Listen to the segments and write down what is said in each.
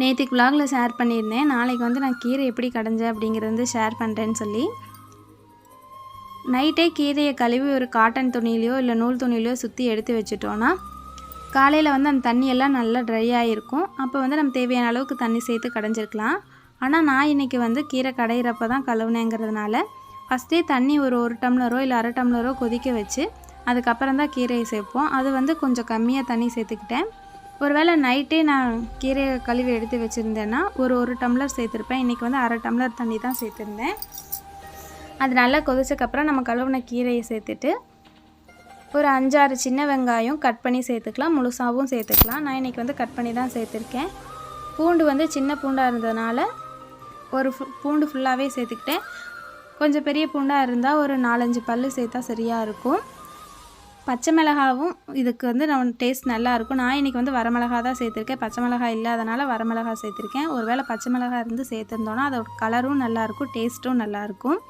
நேற்றுக்கு விலாகில் ஷேர் பண்ணியிருந்தேன். நாளைக்கு வந்து நான் கீரை எப்படி கடைஞ்சேன் அப்படிங்கிறது வந்து ஷேர் பண்ணுறேன்னு சொல்லி. நைட்டே கீரையை கழுவி ஒரு காட்டன் துணியிலையோ இல்லை நூல் துணியிலையோ சுற்றி எடுத்து வச்சுட்டோன்னா காலையில் வந்து அந்த தண்ணியெல்லாம் நல்லா ட்ரை ஆகிருக்கும். அப்போ வந்து நம்ம தேவையான அளவுக்கு தண்ணி சேர்த்து கடைஞ்சிருக்கலாம். ஆனால் நான் இன்றைக்கி வந்து கீரை கடையிறப்ப தான் கழுவுனேங்கிறதுனால ஃபஸ்ட்டே தண்ணி ஒரு டம்ளரோ இல்லை அரை டம்ளரோ கொதிக்க வச்சு அதுக்கப்புறம் தான் கீரையை சேர்ப்போம். அது வந்து கொஞ்சம் கம்மியாக தண்ணி சேர்த்துக்கிட்டேன். ஒருவேளை நைட்டே நான் கீரையை கழுவி எடுத்து வச்சுருந்தேன்னா ஒரு டம்ளர் சேர்த்துருப்பேன். இன்றைக்கி வந்து அரை டம்ளர் தண்ணி தான் சேர்த்துருந்தேன். அது நல்லா கொதிச்சக்கப்புறம் நம்ம கழுவுன கீரையை சேர்த்துட்டு ஒரு 5-6 சின்ன வெங்காயம் கட் பண்ணி சேர்த்துக்கலாம். முழுசாகவும் சேர்த்துக்கலாம். நான் இன்றைக்கி வந்து கட் பண்ணி தான் சேர்த்துருக்கேன். பூண்டு வந்து சின்ன பூண்டாக இருந்ததுனால ஒரு பூண்டு ஃபுல்லாகவே சேர்த்துக்கிட்டேன். கொஞ்சம் பெரிய பூண்டாக இருந்தால் ஒரு 4-5 பல் சேர்த்தா சரியாக இருக்கும். பச்சை மிளகாவும் இதுக்கு வந்து நம்ம டேஸ்ட் நல்லாயிருக்கும். நான் இன்றைக்கி வந்து வரமிளகா தான் சேர்த்துருக்கேன். பச்சை மிளகாய் இல்லாதனால வரமிளகா சேர்த்துருக்கேன். ஒருவேளை பச்சை மிளகாய் இருந்து சேர்த்துருந்தோன்னா அதோட கலரும் நல்லாயிருக்கும், டேஸ்ட்டும் நல்லாயிருக்கும்.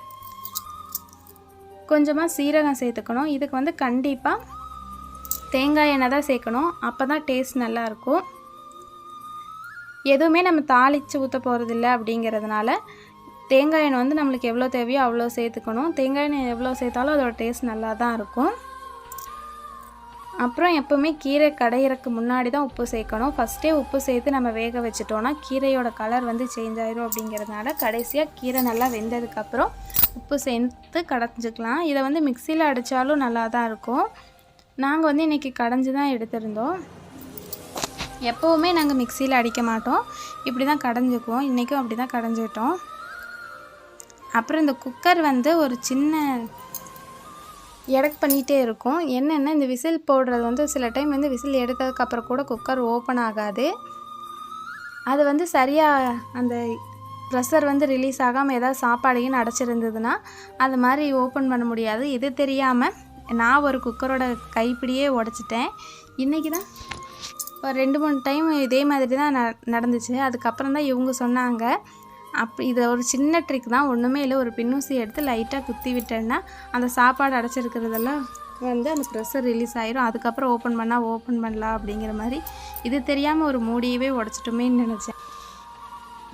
கொஞ்சமாக சீரகம் சேர்த்துக்கணும். இதுக்கு வந்து கண்டிப்பாக தேங்காய் எண்ணெய் தான் சேர்க்கணும். அப்போ தான் டேஸ்ட் நல்லாயிருக்கும். எதுவுமே நம்ம தாளித்து ஊற்ற போகிறதில்ல அப்படிங்கிறதுனால தேங்காய் எண்ணெய் வந்து நம்மளுக்கு எவ்வளோ தேவையோ அவ்வளோ சேர்த்துக்கணும். தேங்காய் எண்ணெய் எவ்வளோ சேர்த்தாலும் அதோட டேஸ்ட் நல்லா தான் இருக்கும். அப்புறம் எப்போவுமே கீரை கடையிறக்கு முன்னாடி தான் உப்பு சேர்க்கணும். ஃபஸ்ட்டே உப்பு சேர்த்து நம்ம வேக வச்சுட்டோன்னா கீரையோட கலர் வந்து சேஞ்ச் ஆயிடும். அப்படிங்கிறதுனால கடைசியாக கீரை நல்லா வெந்ததுக்கப்புறம் உப்பு சேர்த்து கடைஞ்சிக்கலாம். இதை வந்து மிக்சியில் அடித்தாலும் நல்லா தான் இருக்கும். நாங்கள் வந்து இன்றைக்கி கடைஞ்சி தான் எடுத்திருந்தோம். எப்போவுமே நாங்கள் மிக்சியில் அடிக்க மாட்டோம், இப்படி தான் கடைஞ்சிக்குவோம். இன்றைக்கும் அப்படி தான் கடைஞ்சிட்டோம். அப்புறம் இந்த குக்கர் வந்து ஒரு சின்ன எடக் பண்ணிகிட்டே இருக்கும். என்னென்னா இந்த விசில் போடுறது வந்து சில டைம் வந்து விசில் எடுத்ததுக்கப்புறம் கூட குக்கர் ஓப்பன் ஆகாது. அது வந்து சரியாக அந்த ப்ரெஷர் வந்து ரிலீஸ் ஆகாமல் ஏதாவது சாப்பாடையும் அடைச்சிருந்ததுன்னா அது மாதிரி ஓப்பன் பண்ண முடியாது. இது தெரியாமல் நான் ஒரு குக்கரோட கைப்பிடியே உடச்சிட்டேன். இன்றைக்கி தான் ஒரு 2-3 டைம் இதே மாதிரி தான் நடந்துச்சு. அதுக்கப்புறம் தான் இவங்க சொன்னாங்க, இது ஒரு சின்ன ட்ரிக் தான், ஒன்றுமே இல்லை, ஒரு பின்னூசி எடுத்து லைட்டாக குத்தி விட்டேன்னா அந்த சாப்பாடு அடைச்சிருக்கிறதெல்லாம் வந்து அந்த ப்ரெஷர் ரிலீஸ் ஆயிரும். அதுக்கப்புறம் ஓப்பன் பண்ணலாம் அப்படிங்கிற மாதிரி. இது தெரியாமல் ஒரு மூடியவே உடச்சிட்டோமேன்னு நினச்சேன்.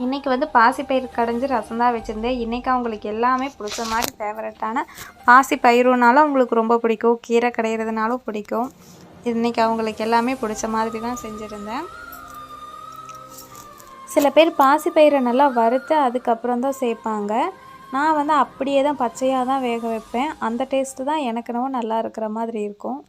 இன்றைக்கி வந்து பாசிப்பயிறு கடைஞ்சி ரசம் தான் வச்சுருந்தேன். இன்றைக்கி அவங்களுக்கு எல்லாமே பிடிச்ச மாதிரி ஃபேவரட்டான பாசிப்பயிறுனாலும் அவங்களுக்கு ரொம்ப பிடிக்கும், கீரை கடையிறதுனாலும் பிடிக்கும். இன்றைக்கி அவங்களுக்கு எல்லாமே பிடிச்ச மாதிரி தான் செஞ்சுருந்தேன். சில பேர் பாசிப்பயிரை நல்லா வறுத்து அதுக்கப்புறம் தான் சேர்ப்பாங்க. நான் வந்து அப்படியே தான் பச்சையாக தான் வேக வைப்பேன். அந்த டேஸ்ட்டு தான் எனக்கு என்னவோ நல்லா இருக்கிற மாதிரி இருக்கும்.